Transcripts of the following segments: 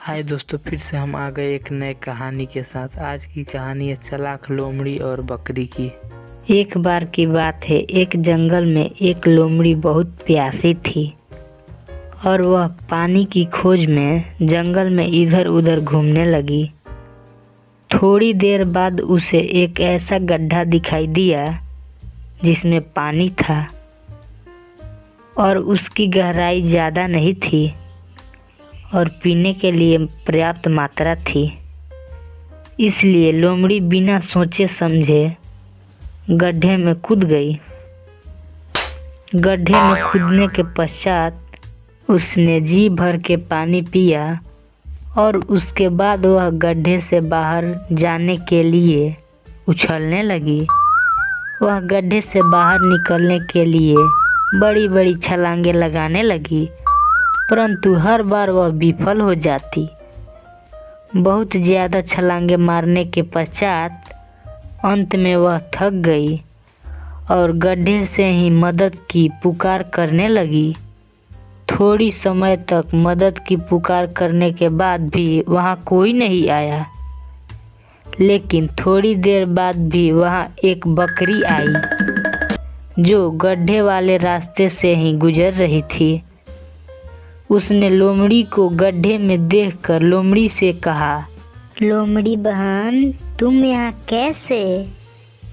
हाय दोस्तों, फिर से हम आ गए एक नए कहानी के साथ। आज की कहानी है चालाक लोमड़ी और बकरी की। एक बार की बात है, एक जंगल में एक लोमड़ी बहुत प्यासी थी और वह पानी की खोज में जंगल में इधर उधर घूमने लगी। थोड़ी देर बाद उसे एक ऐसा गड्ढा दिखाई दिया जिसमें पानी था और उसकी गहराई ज़्यादा नहीं थी और पीने के लिए पर्याप्त मात्रा थी। इसलिए लोमड़ी बिना सोचे समझे गड्ढे में कूद गई। गड्ढे में कूदने के पश्चात उसने जी भर के पानी पिया और उसके बाद वह गड्ढे से बाहर जाने के लिए उछलने लगी। वह गड्ढे से बाहर निकलने के लिए बड़ी बड़ी छलांगे लगाने लगी, परंतु हर बार वह विफल हो जाती। बहुत ज़्यादा छलांगे मारने के पश्चात अंत में वह थक गई और गड्ढे से ही मदद की पुकार करने लगी। थोड़ी समय तक मदद की पुकार करने के बाद भी वहाँ कोई नहीं आया, लेकिन थोड़ी देर बाद भी वहाँ एक बकरी आई जो गड्ढे वाले रास्ते से ही गुजर रही थी। उसने लोमड़ी को गड्ढे में देखकर लोमड़ी से कहा, लोमड़ी बहन, तुम यहाँ कैसे?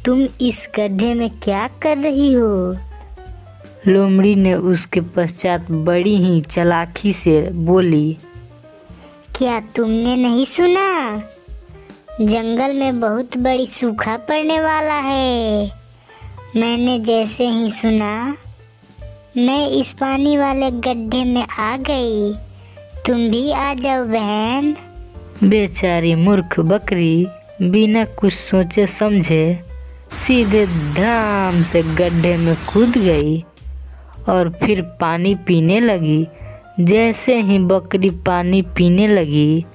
तुम इस गड्ढे में क्या कर रही हो? लोमड़ी ने उसके पश्चात बड़ी ही चालाकी से बोली, क्या तुमने नहीं सुना? जंगल में बहुत बड़ी सूखा पड़ने वाला है। मैंने जैसे ही सुना, मैं इस पानी वाले गड्ढे में आ गई। तुम भी आ जाओ बहन। बेचारी मूर्ख बकरी बिना कुछ सोचे समझे सीधे धड़ाम से गड्ढे में कूद गई और फिर पानी पीने लगी। जैसे ही बकरी पानी पीने लगी,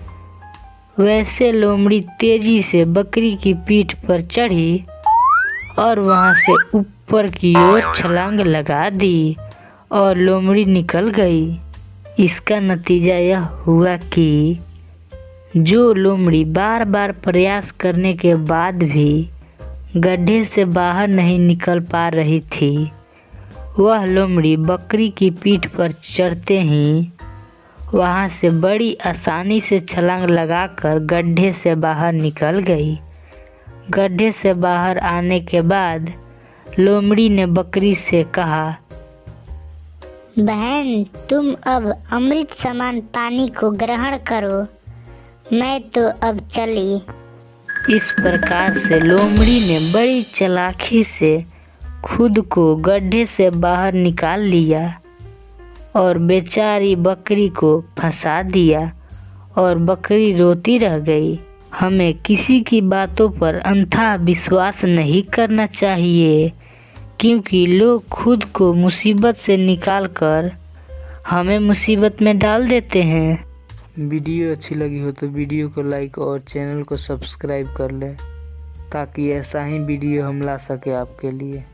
वैसे लोमड़ी तेजी से बकरी की पीठ पर चढ़ी और वहां से ऊपर की ओर छलांग लगा दी और लोमड़ी निकल गई। इसका नतीजा यह हुआ कि जो लोमड़ी बार बार प्रयास करने के बाद भी गड्ढे से बाहर नहीं निकल पा रही थी, वह लोमड़ी बकरी की पीठ पर चढ़ते ही वहां से बड़ी आसानी से छलांग लगाकर गड्ढे से बाहर निकल गई। गड्ढे से बाहर आने के बाद लोमड़ी ने बकरी से कहा, बहन, तुम अब अमृत समान पानी को ग्रहण करो। मैं तो अब चली। इस प्रकार से लोमड़ी ने बड़ी चालाकी से खुद को गड्ढे से बाहर निकाल लिया और बेचारी बकरी को फंसा दिया और बकरी रोती रह गई। हमें किसी की बातों पर अंधा विश्वास नहीं करना चाहिए, क्योंकि लोग खुद को मुसीबत से निकालकर हमें मुसीबत में डाल देते हैं। वीडियो अच्छी लगी हो तो वीडियो को लाइक और चैनल को सब्सक्राइब कर लें, ताकि ऐसा ही वीडियो हम ला सके आपके लिए।